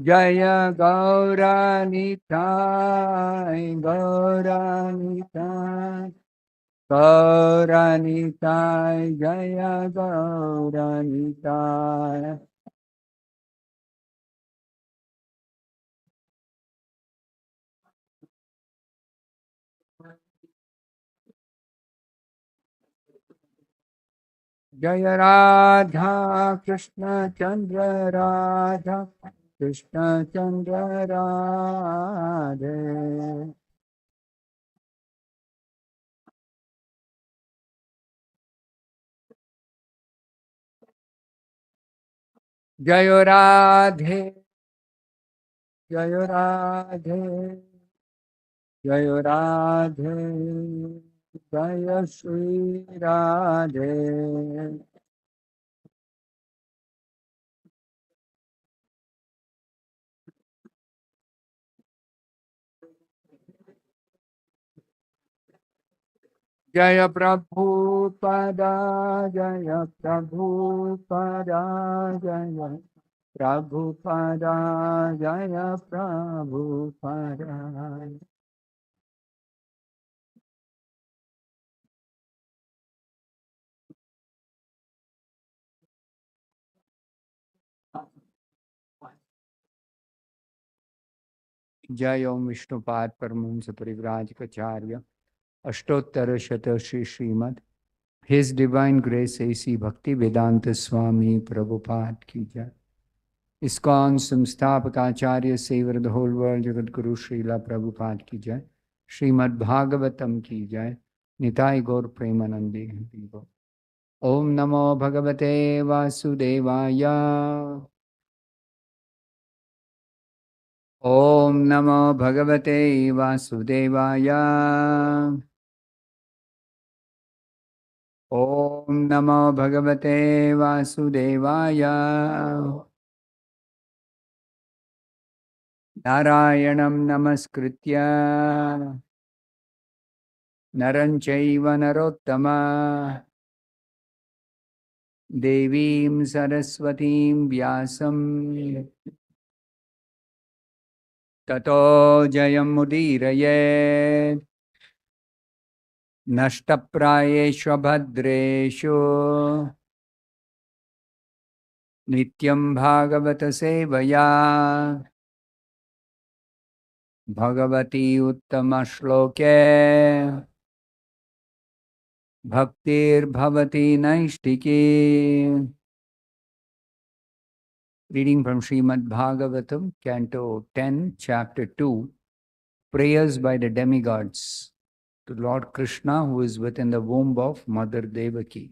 जय गौरानिताय गौरानिताय गौरानिताय जय गौरानिताय जय राधा कृष्ण चंद्र राधा कृष्ण चंद्र राधे जय राधे जय राधे जय राधे जय श्री राधे जय प्रभुपदा जय प्रभुपदा जय प्रभुपदा जय प्रभुपदा जय ओम विष्णुपाद परमहंस परिव्राजकाचार्य अष्टोत्तर शत Shri Shrimad His Divine Grace A.C. Bhakti Vedanta Swami Prabhupada ki jai. ISKCON Samstapakacharya Saver the whole world Jagat Guru Srila Prabhupada ki jai. Srimad Bhagavatam ki jai. Nitai Gaur Premanande Vivo. Om Namo Bhagavate Vasudevaya. Om Namo Bhagavate Vasudevaya. Om Namo Bhagavate Vasudevaya. Narayanam Namaskritya Naran Chaiva Narottama Devim Saraswatim Vyasam Tato Jayam Mudirayet Nashtaprayeshu Bhadreshu Nityam Bhagavata Sevaya Bhagavati Uttama Shloke Bhaktir Bhavati Naishtiki. Reading from Srimad Bhagavatam, Canto 10, Chapter 2, Prayers by the Demigods to Lord Krishna, who is within the womb of Mother Devaki.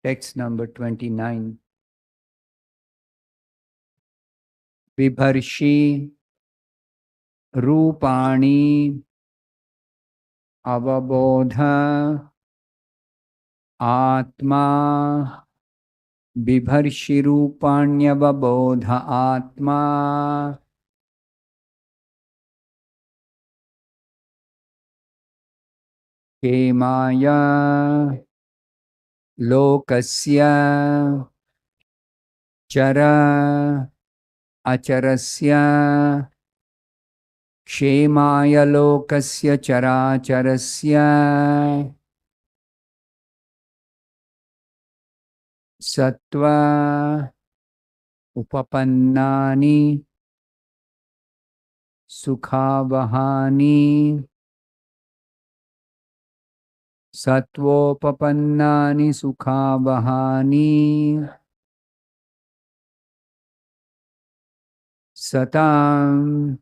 Text number 29. Vibharshi Rupani Avabodha Atma Bibharshi Rupanyavabodha Atma Kemaya Lokasya Chara Acharasya Kshemaya Lokasya Characharasya Sattva Upapannani Sukhavahani Sattvopapannani Sukhavahani Satam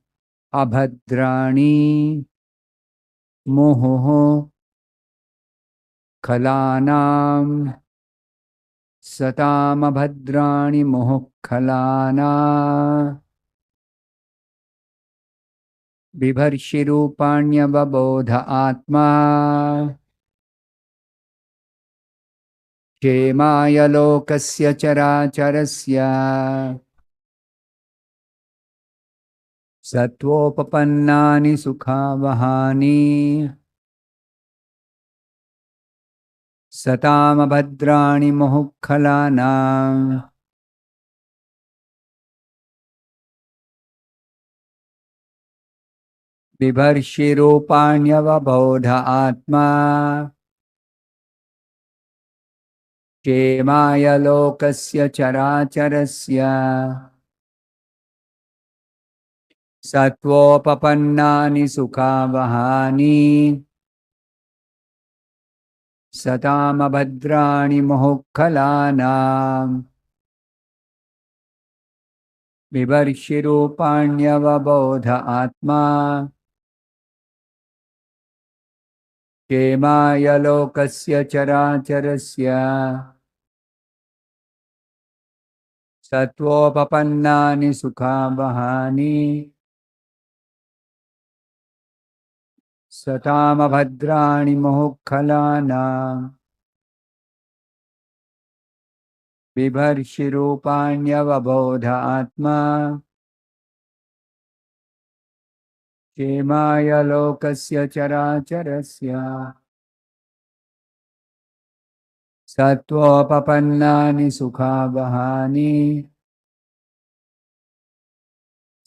Abhadrani Moho Khalanam Satam Abhadrani Moho Khalana Bibharshirupanyavabodha Atma Kemaya Lokasya Characharasya Sattvopapannani Sukhavahani Satam Abhadrani Mohukhalana बिभर्षिरूपाण्यवबोध आत्मा क्षेमाय लोकस्य चराचरस्य सत्वोपपन्नानि सुखावहानि सतामभद्राणि मुहुःखलानाम् बिभर्षिरूपाण्यवबोध आत्मा क्षेमाय लोकस्य चराचरस्य सत्वोपपन्नानि सुखावहानि सतामभद्राणि मुहुःखलानाम् बिभर्षिरूपाण्यवबोध आत्मा क्षेमाय लोकस्य चराचरस्य सत्वोपपन्नानि सुखावहानि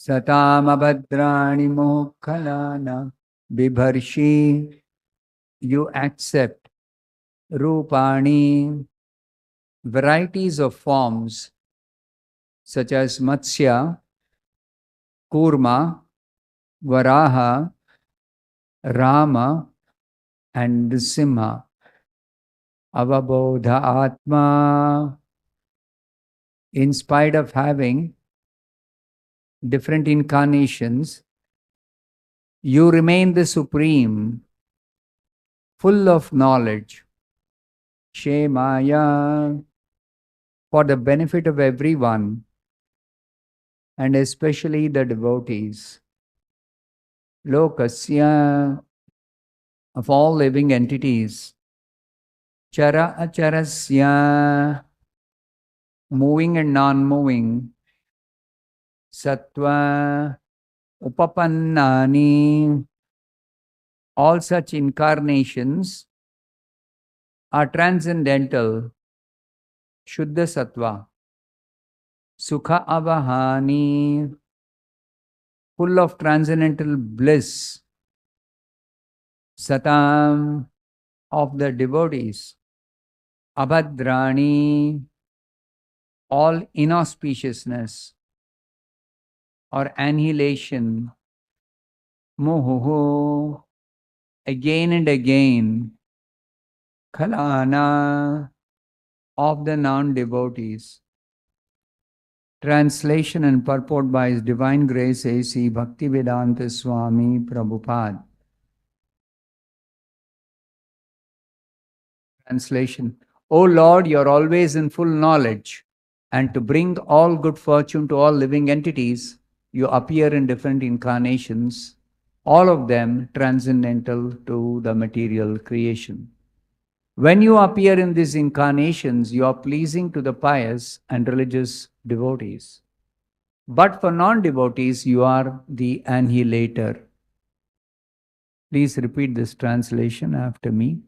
सतामभद्राणि मुहुःखलानाम् बिभर्षि, you accept rupani, varieties of forms such as Matsya, Kurma, Varaha, Rama, and Simha. Avabodha Atma, in spite of having different incarnations, you remain the supreme, full of knowledge. Shemaya, for the benefit of everyone, and especially the devotees. Lokasya, of all living entities. Chara acharasya, moving and non-moving. Sattva upapannani, all such incarnations are transcendental. Shuddha sattva. Sukha avahani, full of transcendental bliss. Satam, of the devotees. Abhadrani, all inauspiciousness or annihilation. Muhuhu, again and again. Khalana, of the non-devotees. Translation and purport by His Divine Grace A.C. Bhaktivedanta Swami Prabhupada. Translation. O Lord, you are always in full knowledge, and to bring all good fortune to all living entities, you appear in different incarnations, all of them transcendental to the material creation. When you appear in these incarnations, you are pleasing to the pious and religious devotees. But for non-devotees, you are the annihilator. Please repeat this translation after me.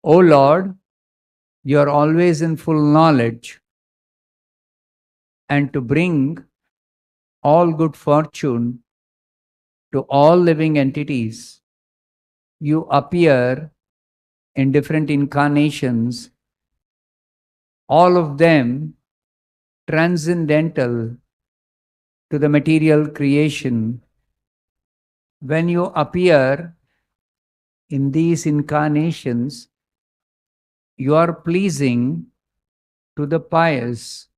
O Lord, you are always in full knowledge, and to bring all good fortune to all living entities, you appear in different incarnations, all of them transcendental to the material creation. When you appear in these incarnations, you are pleasing to the pious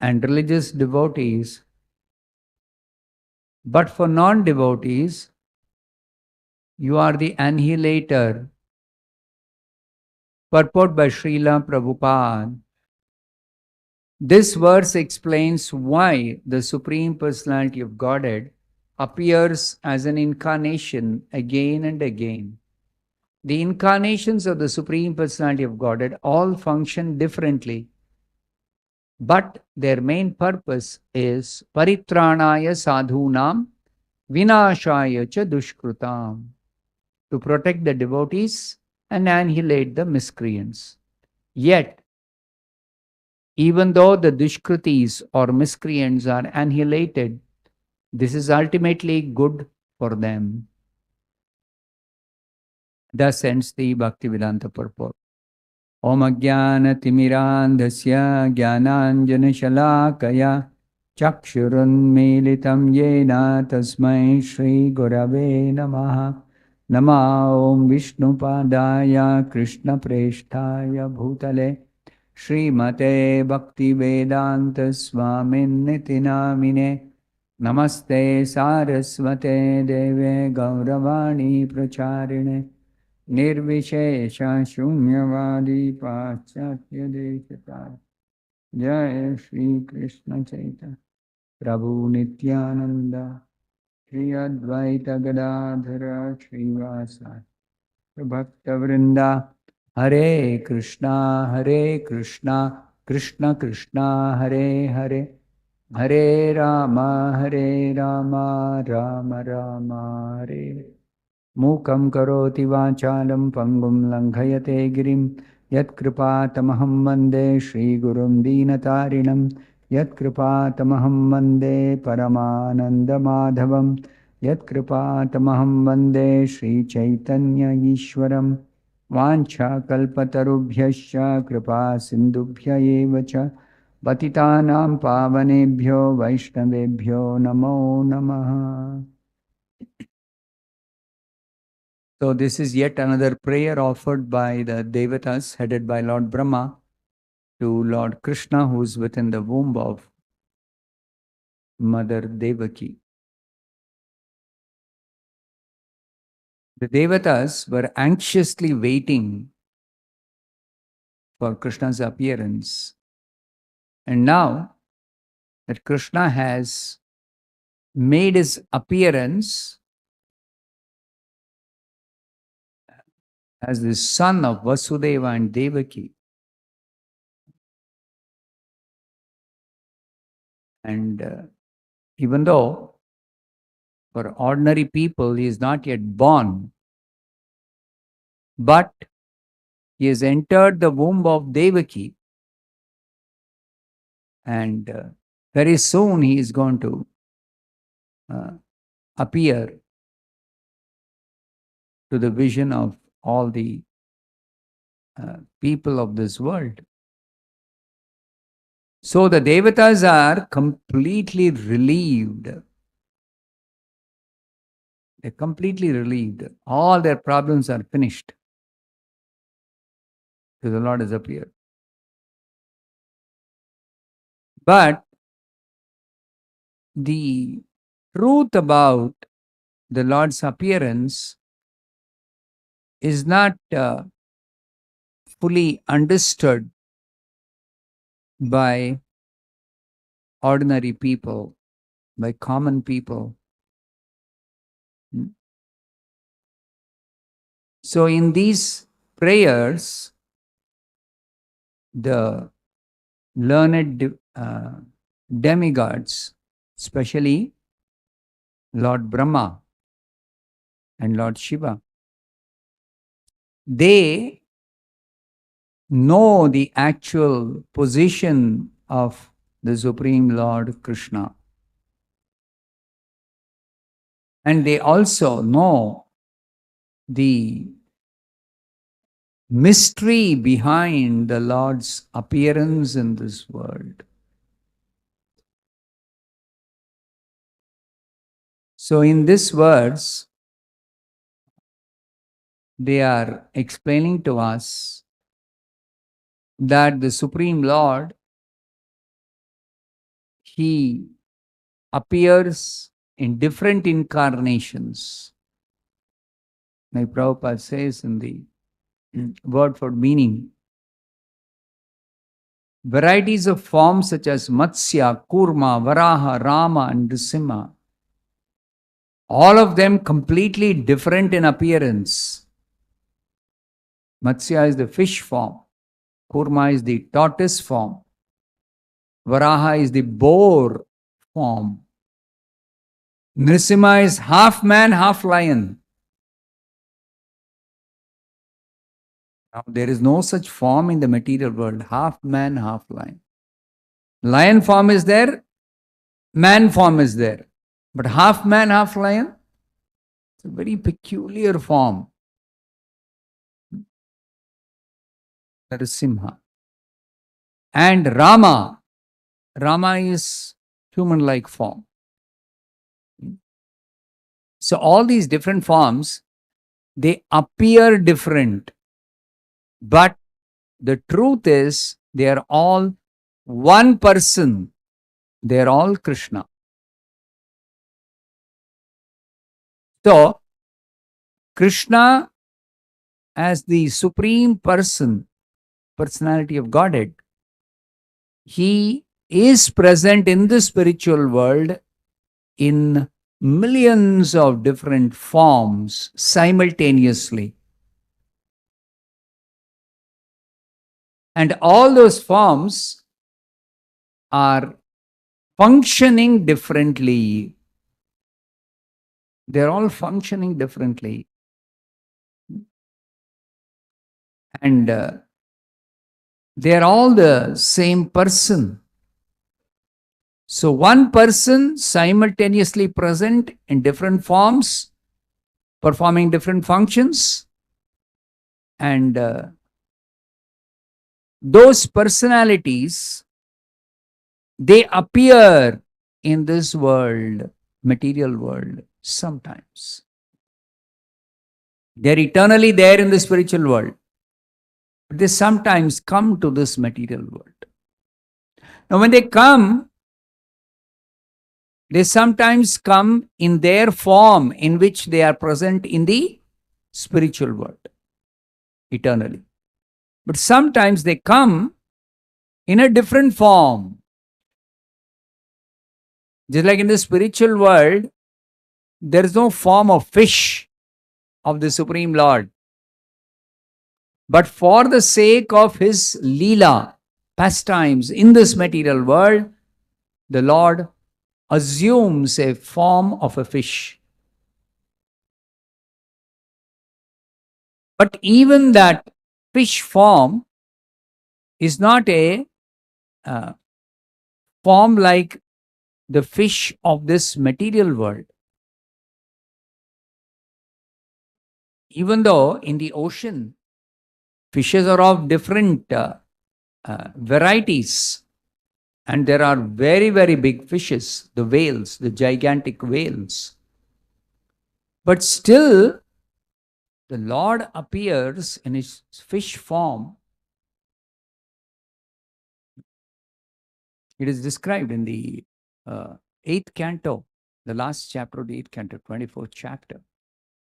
and religious devotees. But for non-devotees, you are the annihilator. Purport by Srila Prabhupada. This verse explains why the Supreme Personality of Godhead appears as an incarnation again and again. The incarnations of the Supreme Personality of Godhead all function differently, but their main purpose is paritranaya sadhunam vinashaya cha dushkrutam, to protect the devotees and annihilate the miscreants. Yet, even though the dushkritis or miscreants are annihilated, this is ultimately good for them. Thus ends the Bhaktivedanta purport. Om Ajnana-timirandhasya Jnananjana-shalakaya Chakshurunmilitam yena tasmai Shri Gurave namaha. Nama Om Vishnupadaya Krishna Presthaya Bhutale Srimate Bhaktivedanta Swaminiti Namine Namaste Saraswate Deve Gauravani Pracharine Nirvishesha Shunyavadi Paschatya Deshata Jai Shri Krishna Chaitanya Prabhu Nityananda Shri Advaita Gadadhara Srivasa Bhakta Vrinda Hare Krishna Krishna Krishna Hare Hare Hare Rama Rama Rama Hare Mukam karoti vachalam pangum langhayate girim Yat kripatamaham vande Shri Gurum Dinatarinam Yat kripatamaham vande Paramananda Madhavam Yat kripatamaham vande Shri Chaitanya Ishwaram Vancha kalpatarubhyascha kripa sindubhya evacha Patitanam pavanebhyo vaishnavebhyo namo namaha. So this is yet another prayer offered by the Devatas headed by Lord Brahma to Lord Krishna, who is within the womb of Mother Devaki. The Devatas were anxiously waiting for Krishna's appearance. And now that Krishna has made his appearance as the son of Vasudeva and Devaki, and even though for ordinary people he is not yet born, but he has entered the womb of Devaki, and very soon he is going to appear to the vision of all the people of this world. So the Devatas are completely relieved. They're completely relieved. All their problems are finished because the Lord has appeared. But the truth about the Lord's appearance is not fully understood by ordinary people, by common people. So in these prayers, the learned demigods, especially Lord Brahma and Lord Shiva, they know the actual position of the Supreme Lord Krishna. And they also know the mystery behind the Lord's appearance in this world. So in this verse, they are explaining to us that the Supreme Lord, he appears in different incarnations. Like Prabhupada says in the word for meaning, varieties of forms such as Matsya, Kurma, Varaha, Rama and Nrsimha, all of them completely different in appearance. Matsya is the fish form, Kurma is the tortoise form, Varaha is the boar form, Nrsimha is half man, half lion. Now, there is no such form in the material world, half man, half lion. Lion form is there, man form is there. But half man, half lion, it's a very peculiar form. Narasimha. And Rama is human-like form. So all these different forms, they appear different, but the truth is they are all one person. They are all Krishna. So Krishna, as the supreme personality of Godhead, he is present in the spiritual world in millions of different forms simultaneously. And all those forms are functioning differently. They're all functioning differently. And they're all the same person. So one person simultaneously present in different forms, performing different functions, and those personalities, they appear in this world, material world, sometimes. They're eternally there in the spiritual world, but they sometimes come to this material world. Now, when they come, they sometimes come in their form in which they are present in the spiritual world, eternally. But sometimes they come in a different form. Just like in the spiritual world, there is no form of fish of the Supreme Lord. But for the sake of his Leela, pastimes in this material world, the Lord assumes a form of a fish. But even that fish form is not a form like the fish of this material world. Even though in the ocean, fishes are of different varieties, and there are very, very big fishes, the whales, the gigantic whales. But still, the Lord appears in his fish form. It is described in the 8th canto, the last chapter of the 8th canto, 24th chapter.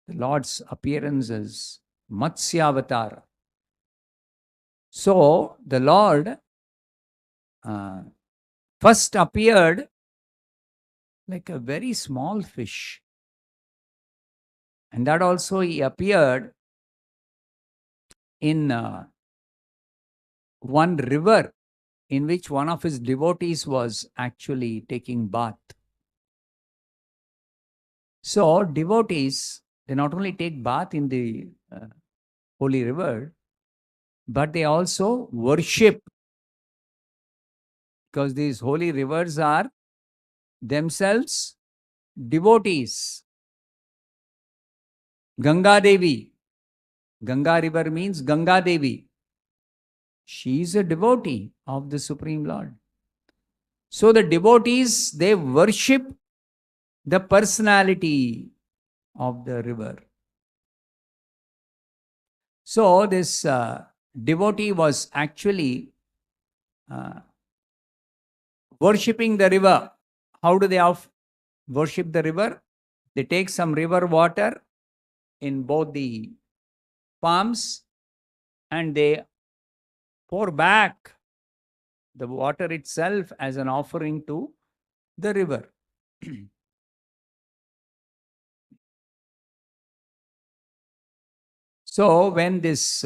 The Lord's appearance is Matsyavatara. So, the Lord first appeared like a very small fish. And that also he appeared in one river in which one of his devotees was actually taking bath. So devotees, they not only take bath in the holy river, but they also worship, because these holy rivers are themselves devotees. Ganga Devi. Ganga river means Ganga Devi. She is a devotee of the Supreme Lord. So the devotees, they worship the personality of the river. So this devotee was actually worshipping the river. How do they worship the river? They take some river water in both the palms and they pour back the water itself as an offering to the river. So when this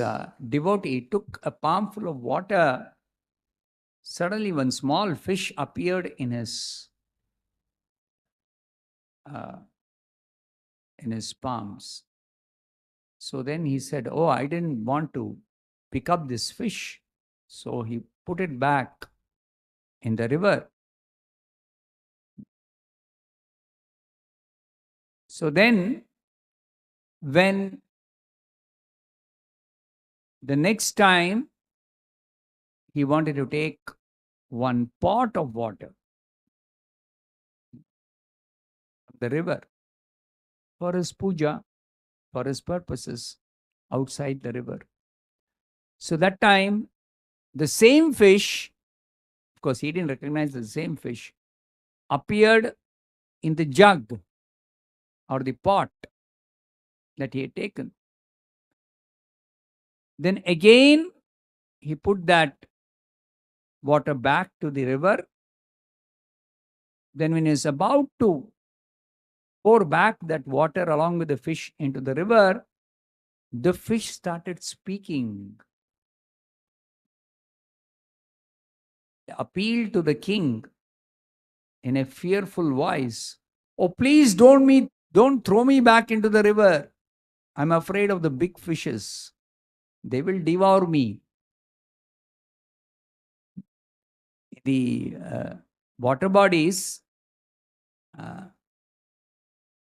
devotee took a palmful of water, suddenly one small fish appeared in his palms. So then he said, "Oh, I didn't want to pick up this fish." So he put it back in the river. So then, when the next time he wanted to take one pot of water from the river for his puja, for his purposes outside the river. So that time, the same fish, of course, he didn't recognize the same fish, appeared in the jug or the pot that he had taken. Then again, he put that water back to the river. Then when he is about to pour back that water along with the fish into the river, the fish started speaking. Appealed to the king in a fearful voice. Oh, please don't throw me back into the river. I'm afraid of the big fishes. They will devour me. The water bodies,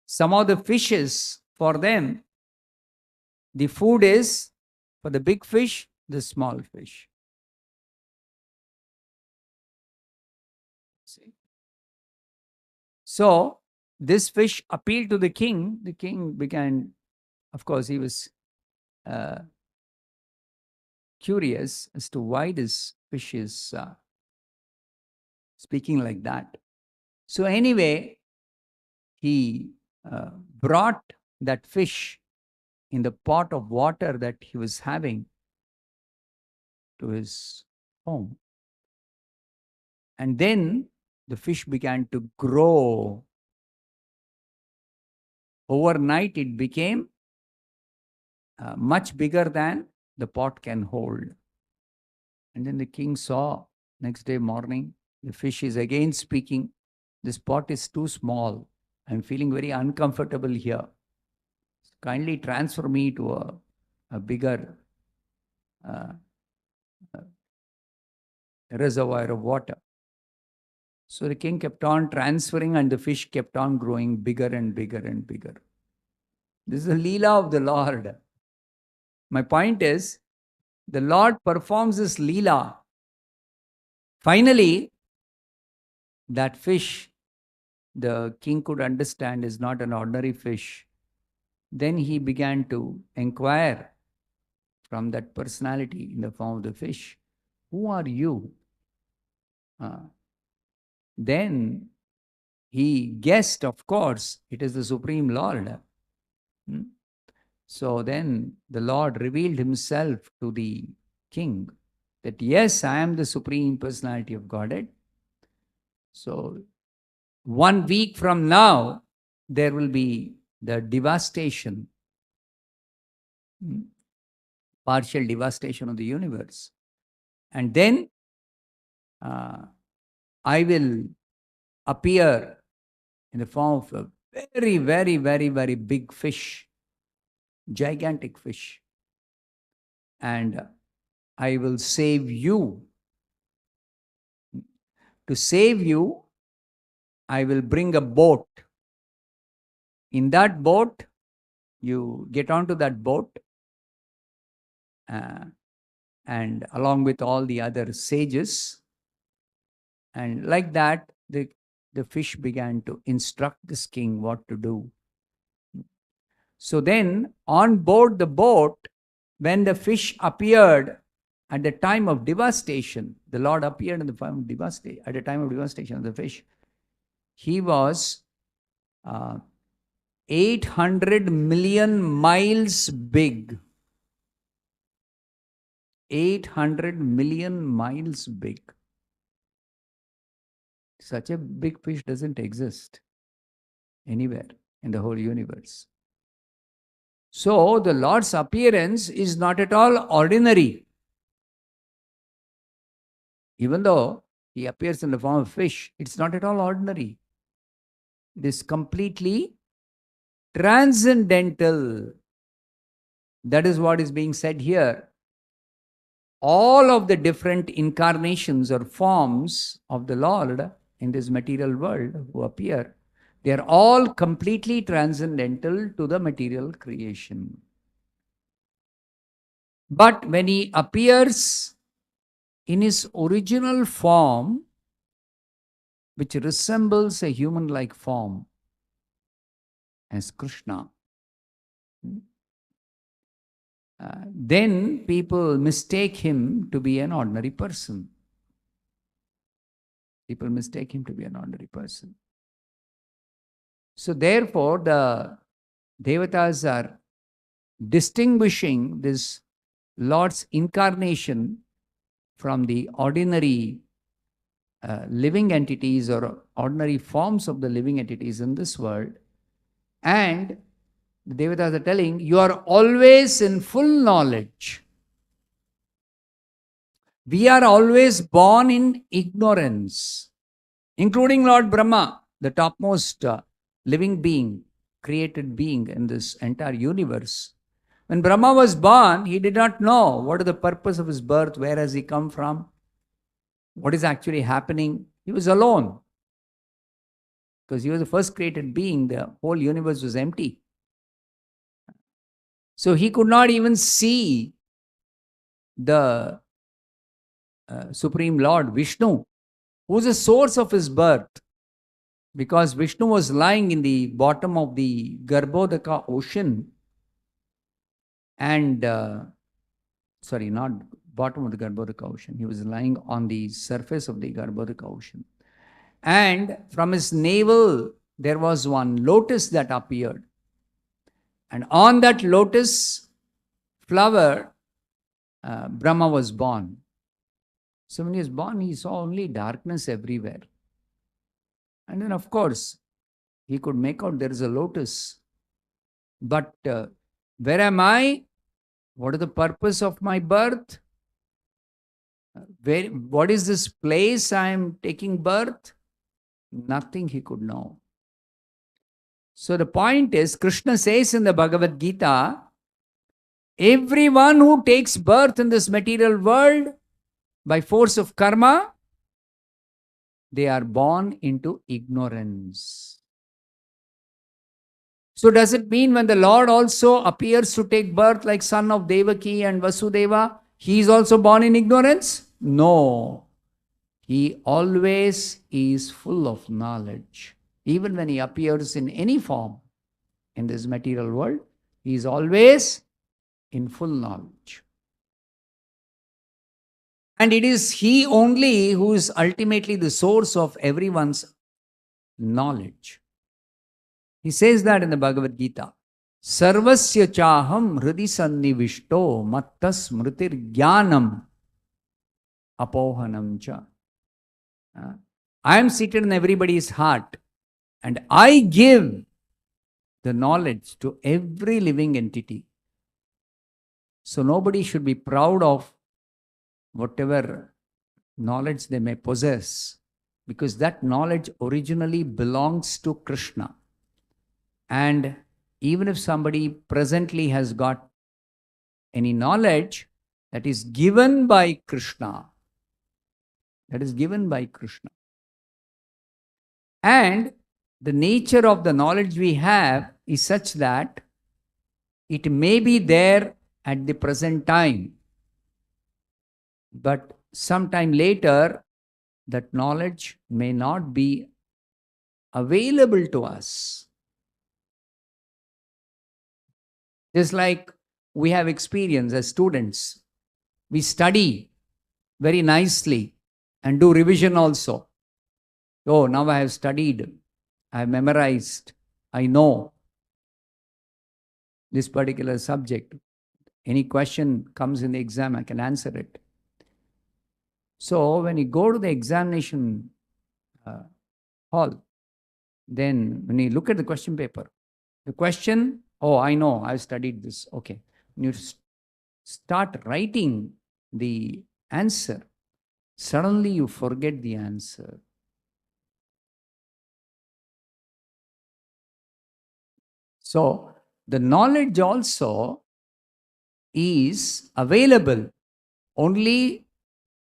some of the fishes, for them, the food is for the big fish, the small fish. See? So, this fish appealed to the king. The king began, of course, he was curious as to why this fish is speaking like that. So, anyway, he brought that fish in the pot of water that he was having to his home. And then the fish began to grow. Overnight, it became much bigger than the pot can hold. And then the king saw next day morning, the fish is again speaking. This pot is too small. I'm feeling very uncomfortable here. Kindly transfer me to a bigger reservoir of water. So the king kept on transferring and the fish kept on growing bigger and bigger and bigger. This is the Leela of the Lord. My point is, the Lord performs this Leela. Finally, that fish, the king could understand, is not an ordinary fish. Then he began to inquire from that personality in the form of the fish, who are you? Then he guessed, of course, it is the Supreme Lord. So then the Lord revealed himself to the king that, yes, I am the Supreme Personality of Godhead. So 1 week from now, there will be the devastation, partial devastation of the universe. And then I will appear in the form of a very, very, very, very big fish, gigantic fish. And I will save you. To save you, I will bring a boat. In that boat, you get onto that boat, and along with all the other sages, and like that, the fish began to instruct this king what to do. So then, on board the boat, when the fish appeared at the time of devastation, the Lord appeared in the form of devastation, at the time of devastation of the fish. He was 800 million miles big. 800 million miles big. Such a big fish doesn't exist anywhere in the whole universe. So the Lord's appearance is not at all ordinary. Even though he appears in the form of fish, it's not at all ordinary. It is completely transcendental. That is what is being said here. All of the different incarnations or forms of the Lord in this material world who appear, they are all completely transcendental to the material creation. But when he appears in his original form, which resembles a human-like form as Krishna, then people mistake him to be an ordinary person. People mistake him to be an ordinary person. So therefore, the Devatas are distinguishing this Lord's incarnation from the ordinary living entities or ordinary forms of the living entities in this world. And the Devatas are telling, you are always in full knowledge. We are always born in ignorance, including Lord Brahma, the topmost living being, created being in this entire universe. When Brahma was born, he did not know what is the purpose of his birth, where has he come from, what is actually happening. He was alone because he was the first created being. The whole universe was empty. So he could not even see the Supreme Lord Vishnu, who is the source of his birth, because Vishnu was lying in the bottom of the Garbhodaka ocean, and sorry, not bottom of the Garbhodaka ocean. He was lying on the surface of the Garbhodaka ocean. And from his navel, there was one lotus that appeared. And on that lotus flower, Brahma was born. So when he was born, he saw only darkness everywhere. And then, of course, he could make out there is a lotus. But where am I? What is the purpose of my birth? What is this place I am taking birth? Nothing he could know. So the point is, Krishna says in the Bhagavad Gita, everyone who takes birth in this material world by force of karma, they are born into ignorance. So does it mean when the Lord also appears to take birth like son of Devaki and Vasudeva, he is also born in ignorance? No. He always is full of knowledge. Even when he appears in any form in this material world, he is always in full knowledge. And it is he only who is ultimately the source of everyone's knowledge. He says that in the Bhagavad Gita. Sarvasya chaham hridi sannivishto mattas smritir jnanam apohanam cha. I am seated in everybody's heart and I give the knowledge to every living entity. So nobody should be proud of whatever knowledge they may possess, because that knowledge originally belongs to Krishna. And even if somebody presently has got any knowledge, that is given by Krishna. That is given by Krishna. And the nature of the knowledge we have is such that it may be there at the present time, but sometime later, that knowledge may not be available to us. Just like we have experience as students, we study very nicely and do revision also. Oh, now I have studied, I have memorized, I know this particular subject. Any question comes in the exam, I can answer it. So when you go to the examination hall, then when you look at the question paper, the question, oh, I know, I've studied this. Okay. When you start writing the answer, suddenly you forget the answer. So the knowledge also is available only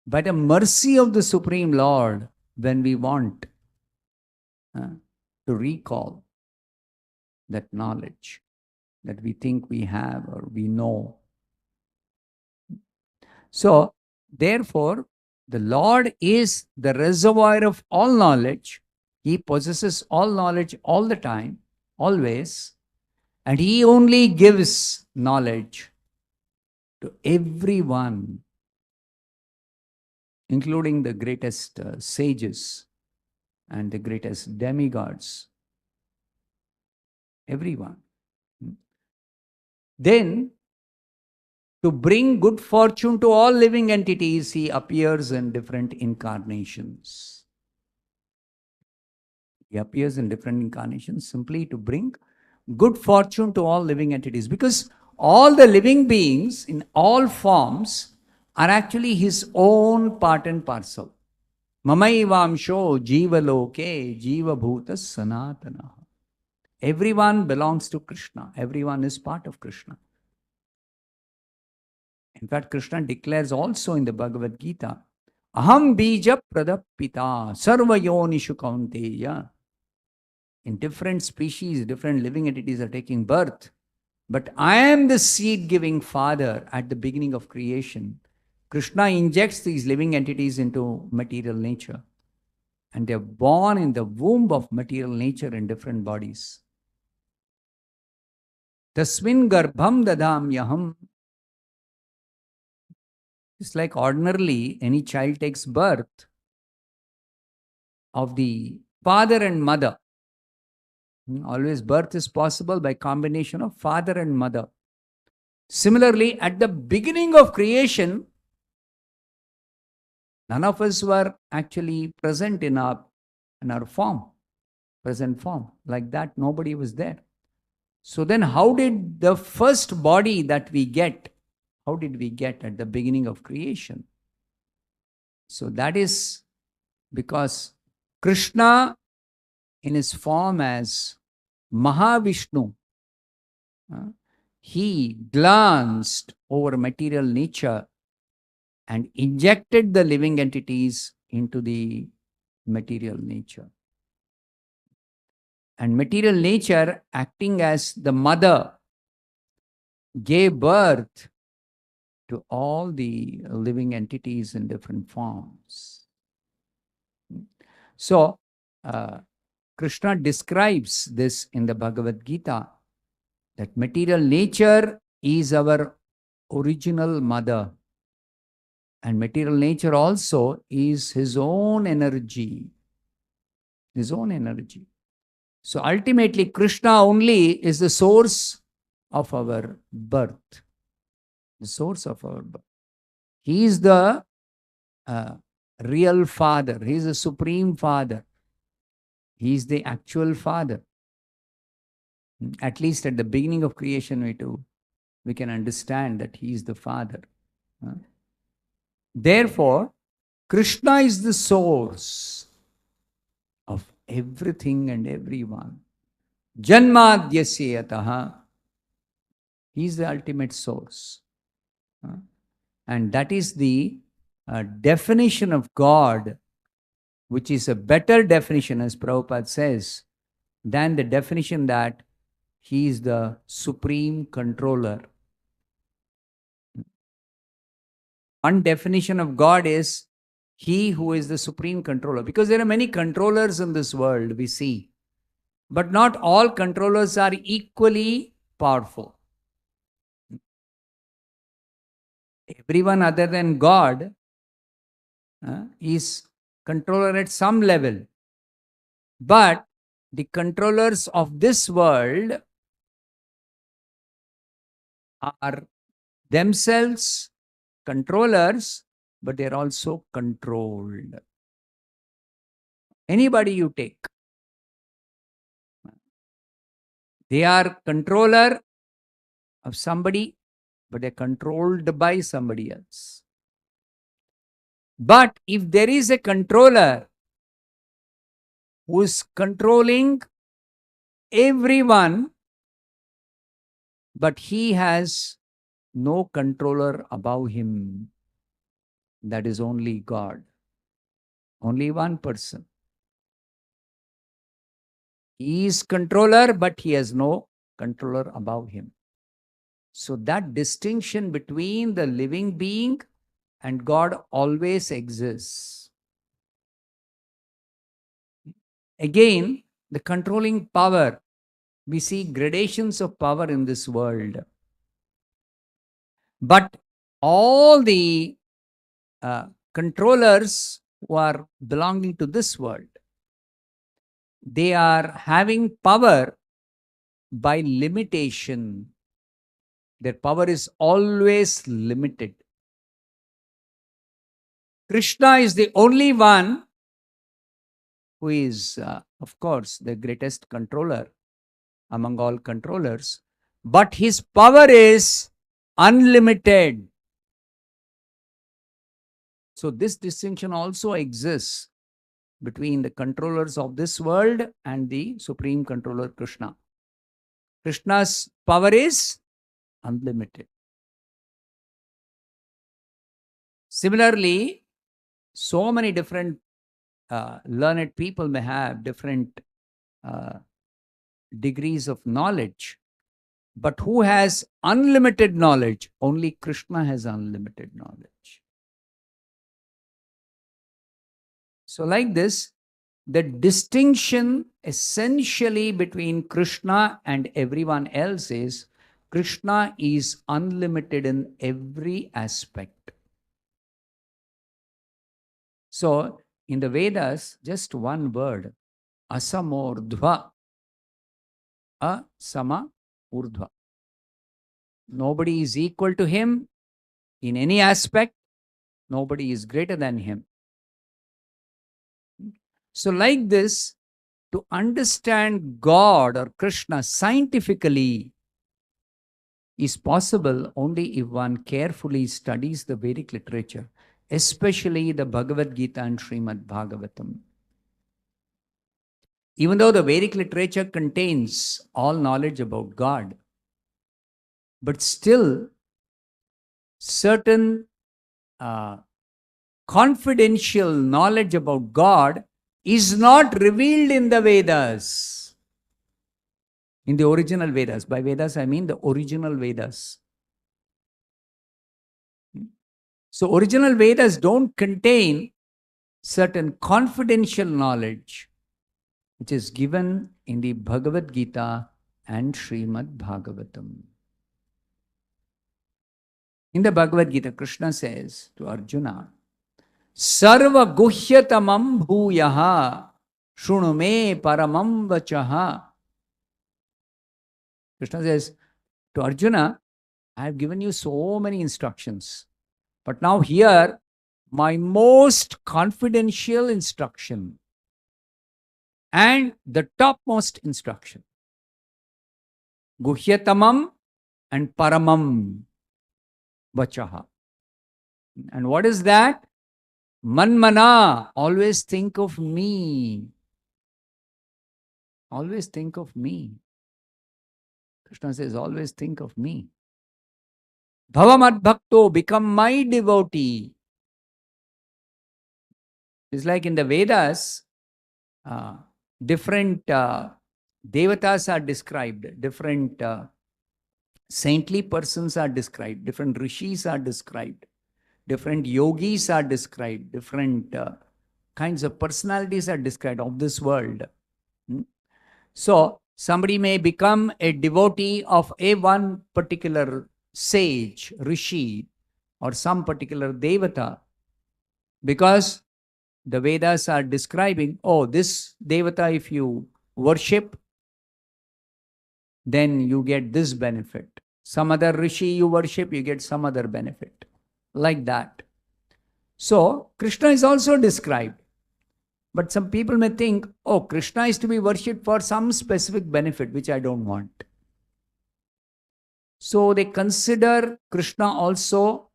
by the mercy of the Supreme Lord when we want to recall that knowledge that we think we have or we know. So, therefore, The Lord is the reservoir of all knowledge. He possesses all knowledge all the time, always, and He only gives knowledge to everyone, including the greatest sages and the greatest demigods. Everyone. Then, to bring good fortune to all living entities, He appears in different incarnations. He appears in different incarnations simply to bring good fortune to all living entities, because all the living beings in all forms are actually His own part and parcel. Mamaivamsho jiva loke jiva bhuta sanatana. Everyone belongs to Krishna. Everyone is part of Krishna. In fact, Krishna declares also in the Bhagavad Gita, Aham bija pradapita sarva yonishu kaunteya. In different species, different living entities are taking birth. But I am the seed-giving Father at the beginning of creation. Krishna injects these living entities into material nature. And they are born in the womb of material nature in different bodies. Tasmin garbham dadamyaham. It's like ordinarily any child takes birth of the father and mother. Always birth is possible by combination of father and mother. Similarly, at the beginning of creation, none of us were actually present in our form, present form. Like that, nobody was there. So then how did the first body that we get, how did we get at the beginning of creation? So that is because Krishna, in his form as Mahavishnu, he glanced over material nature and injected the living entities into the material nature. And material nature, acting as the mother, gave birth to all the living entities in different forms. So, Krishna describes this in the Bhagavad Gita, that material nature is our original mother. And material nature also is his own energy. His own energy. So ultimately, Krishna only is the source of our birth. The source of our birth. He is the real Father. He is the Supreme Father. He is the actual Father. At least at the beginning of creation, we can understand that He is the Father. Therefore, Krishna is the source of everything and everyone. Janmadhyasya yataha. He is the ultimate source. And that is the definition of God, which is a better definition, as Prabhupada says, than the definition that He is the supreme controller. One definition of God is He who is the supreme controller. Because there are many controllers in this world, we see. But not all controllers are equally powerful. Everyone other than God is controller at some level. But the controllers of this world are themselves controllers, but they're also controlled. Anybody you take, they are controller of somebody, but they're controlled by somebody else. But if there is a controller who is controlling everyone, but he has no controller above him, that is only God. Only one person. He is controller, but he has no controller above him. So that distinction between the living being and God always exists. Again, the controlling power. We see gradations of power in this world. But all the controllers who are belonging to this world, they are having power by limitation. Their power is always limited. Krishna is the only one who is, of course, the greatest controller among all controllers, but his power is unlimited. So this distinction also exists between the controllers of this world and the supreme controller Krishna. Krishna's power is unlimited. Similarly, so many different learned people may have different degrees of knowledge, but who has unlimited knowledge? Only Krishna has unlimited knowledge. So like this, the distinction essentially between Krishna and everyone else is Krishna is unlimited in every aspect. So in the Vedas, just one word, asamordhva, asama urdhva. Nobody is equal to him in any aspect. Nobody is greater than him. So like this, to understand God or Krishna scientifically is possible only if one carefully studies the Vedic literature, especially the Bhagavad Gita and Srimad Bhagavatam. Even though the Vedic literature contains all knowledge about God, but still certain confidential knowledge about God is not revealed in the Vedas. In the original Vedas. By Vedas, I mean the original Vedas. So original Vedas don't contain certain confidential knowledge which is given in the Bhagavad Gita and Srimad Bhagavatam. In the Bhagavad Gita, Krishna says to Arjuna, Sarva guhyatamam bhuyaha shunu me paramam vachaha. Krishna says to Arjuna, I have given you so many instructions, but now here my most confidential instruction and the topmost instruction. Guhyatamam and paramam vachaha. And what is that? Manmana, always think of me. Always think of me. Krishna says, always think of me. Bhavamad bhakto, become my devotee. It's like in the Vedas, different devatas are described, different saintly persons are described, different rishis are described, different yogis are described, different kinds of personalities are described of this world. So, somebody may become a devotee of a one particular sage, rishi, or some particular devata, because the Vedas are describing, oh, this devata, if you worship, then you get this benefit. Some other rishi you worship, you get some other benefit. Like that. So, Krishna is also described. But some people may think, oh, Krishna is to be worshipped for some specific benefit, which I don't want. So, they consider Krishna also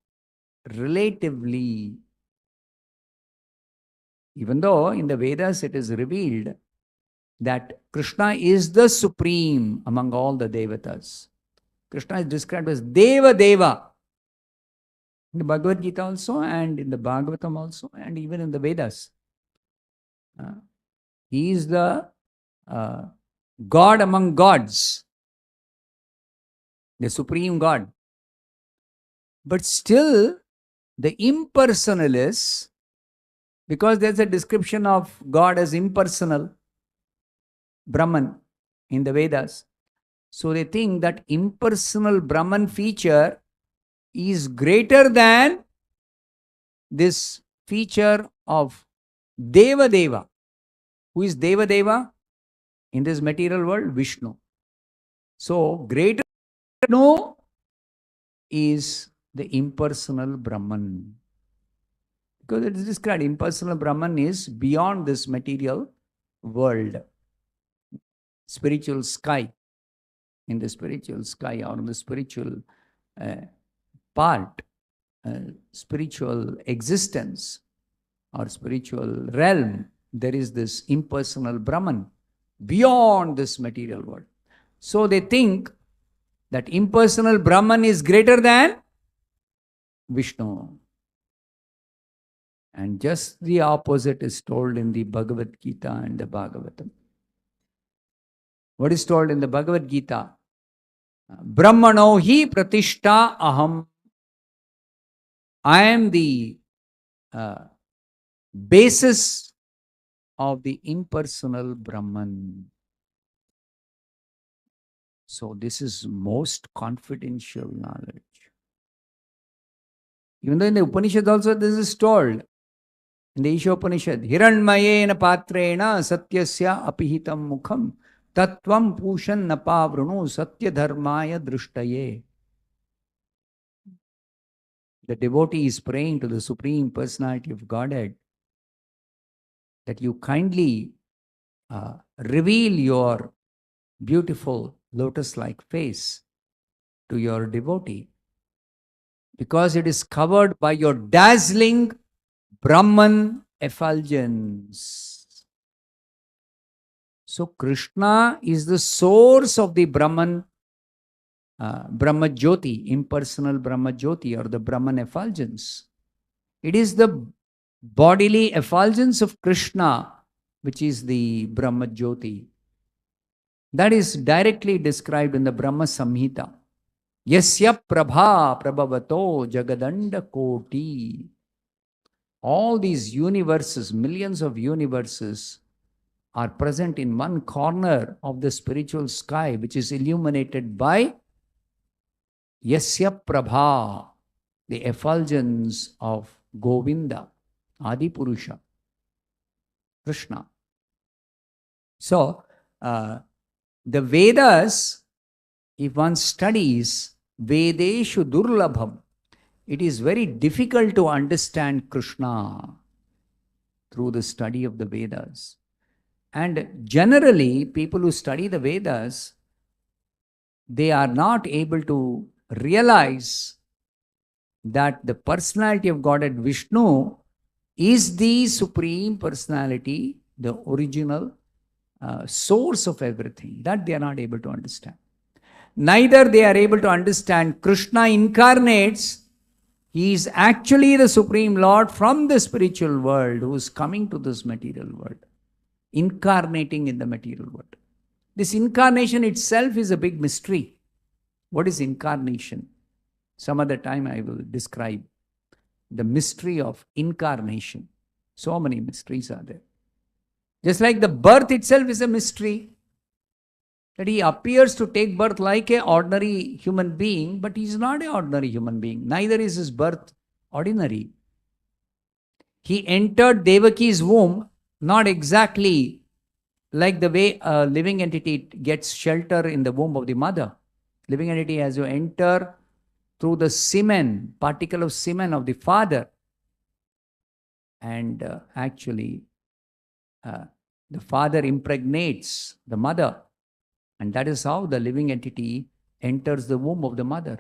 relatively. Even though in the Vedas it is revealed that Krishna is the supreme among all the devatas. Krishna is described as Deva Deva. In the Bhagavad Gita also, and in the Bhagavatam also, and even in the Vedas. He is the God among gods, the supreme God. But still, The impersonalists, because there's a description of God as impersonal, Brahman, in the Vedas. So they think that impersonal Brahman feature is greater than this feature of Deva Deva. Who is Deva Deva? In this material world, Vishnu. So greater Vishnu is the impersonal Brahman. Because it is described, impersonal Brahman is beyond this material world. Spiritual sky. In the spiritual sky or in the spiritual part, spiritual existence or spiritual realm, there is this impersonal Brahman beyond this material world. So they think that impersonal Brahman is greater than Vishnu. And just the opposite is told in the Bhagavad Gita and the Bhagavatam. What is told in the Bhagavad Gita? Brahmano hi pratishta aham. I am the basis of the impersonal Brahman. So this is most confidential knowledge. Even though in the Upanishad also this is told. In the Isha Upanishad, Hiranmayena patrena satyasya apihitam mukham tattvam pushan napavrunu satya dharmaya drishtaye. The devotee is praying to the Supreme Personality of Godhead that you kindly reveal your beautiful lotus-like face to your devotee, because it is covered by your dazzling Brahman effulgence. So Krishna is the source of the Brahman, Brahma Jyoti, impersonal Brahma Jyoti, or the Brahman effulgence. It is the bodily effulgence of Krishna which is the Brahma Jyoti. That is directly described in the Brahma Samhita. Yasya prabha prabhavato jagadanda koti. All these universes, millions of universes, are present in one corner of the spiritual sky, which is illuminated by Yasya Prabha, the effulgence of Govinda, Adi Purusha, Krishna. So, the Vedas, if one studies Vedeshu Durlabham, it is very difficult to understand Krishna through the study of the Vedas. And generally, people who study the Vedas, they are not able to realize that the personality of Godhead Vishnu is the Supreme Personality, the original source of everything. That they are not able to understand. Neither they are able to understand Krishna incarnates. He is actually the Supreme Lord from the spiritual world who is coming to this material world, incarnating in the material world. This incarnation itself is a big mystery. What is incarnation? Some other time I will describe the mystery of incarnation. So many mysteries are there. Just like the birth itself is a mystery, that he appears to take birth like an ordinary human being, but he is not an ordinary human being. Neither is his birth ordinary. He entered Devaki's womb not exactly like the way a living entity gets shelter in the womb of the mother. Living entity has to enter through the semen, particle of semen of the father. And actually, the father impregnates the mother. And that is how the living entity enters the womb of the mother.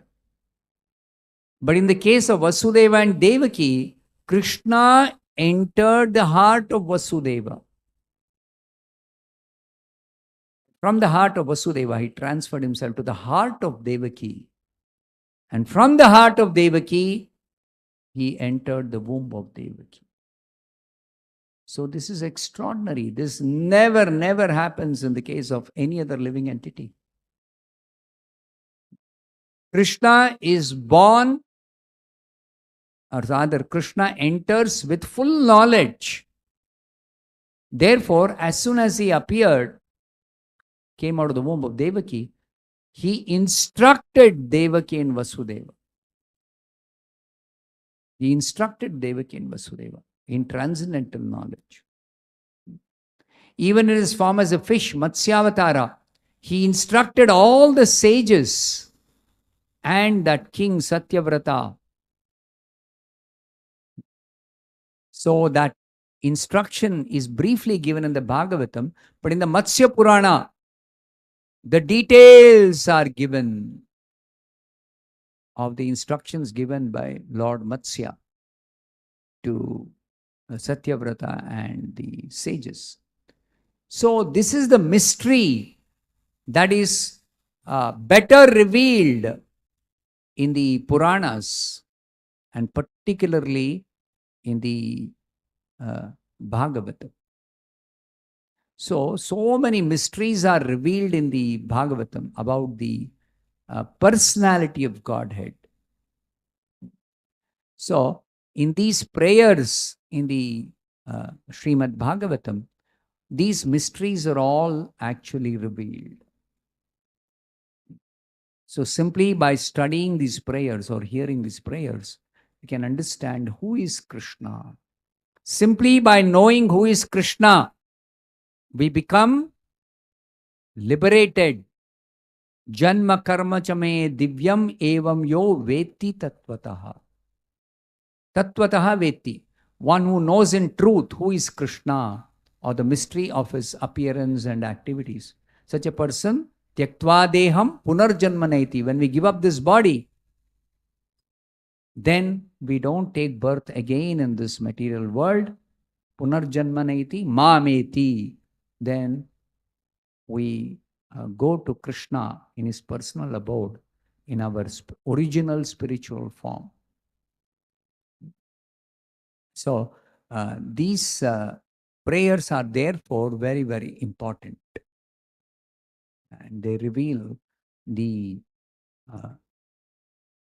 But in the case of Vasudeva and Devaki, Krishna entered the heart of Vasudeva. From the heart of Vasudeva, he transferred himself to the heart of Devaki. And from the heart of Devaki, he entered the womb of Devaki. So this is extraordinary. This never happens in the case of any other living entity. Krishna is born or rather Krishna enters with full knowledge. Therefore, as soon as he appeared, came out of the womb of Devaki, he instructed Devaki and Vasudeva. He instructed Devaki and Vasudeva in transcendental knowledge. Even in his form as a fish, Matsyavatara, he instructed all the sages and that king Satyavrata. So that instruction is briefly given in the Bhagavatam, but in the Matsya Purana, the details are given of the instructions given by Lord Matsya to Satyavrata and the sages. So this is the mystery that is better revealed in the Puranas and particularly in the Bhagavatam. So many mysteries are revealed in the Bhagavatam about the personality of Godhead. So in these prayers in the Srimad Bhagavatam, these mysteries are all actually revealed. So simply by studying these prayers or hearing these prayers, you can understand who is Krishna. Simply by knowing who is Krishna, we become liberated. Janma karma chame divyam evam yo veti tattvataha. Tattvataha veti. One who knows in truth who is Krishna or the mystery of his appearance and activities. Such a person, tyaktva deham punarjanmanaiti. When we give up this body, then we don't take birth again in this material world. Punarjanmanaiti mameti. Then we go to Krishna in his personal abode in our original spiritual form. So these prayers are therefore very, very important. And they reveal the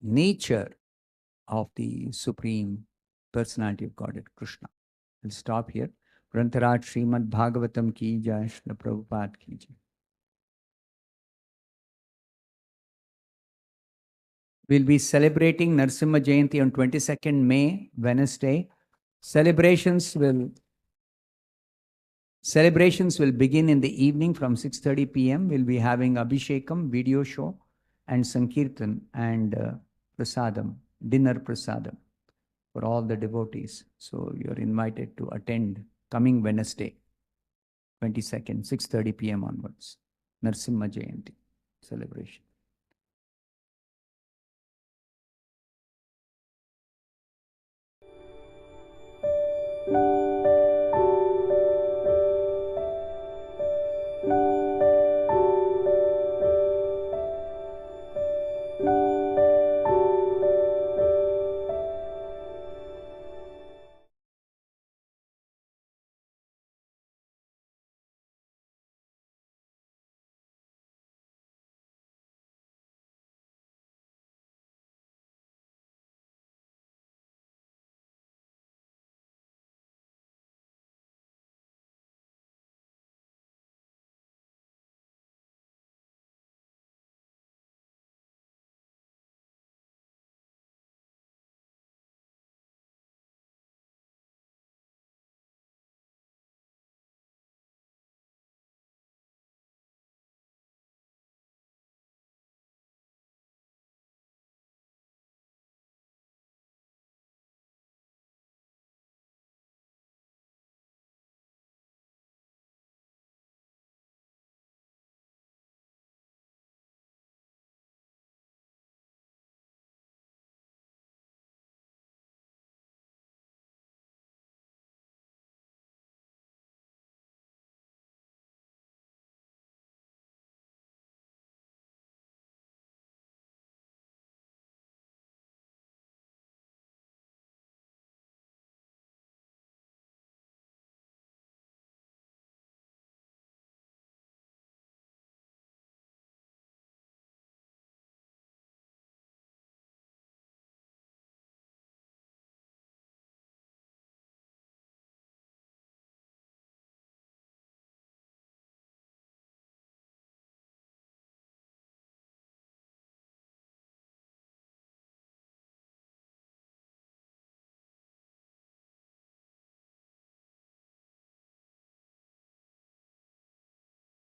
nature of the Supreme Personality of Godhead, Krishna. We'll stop here. Grantaraj Srimad Bhagavatam ki jai, Srila Prabhupada ki jai. We'll be celebrating Narasimha Jayanti on 22nd May, Wednesday. Celebrations will begin in the evening from 6:30 p.m. We'll be having Abhishekam, video show, and Sankirtan and Prasadam, dinner Prasadam for all the devotees. So you're invited to attend coming Wednesday, 22nd, 6:30 p.m. onwards. Narasimha Jayanti celebration.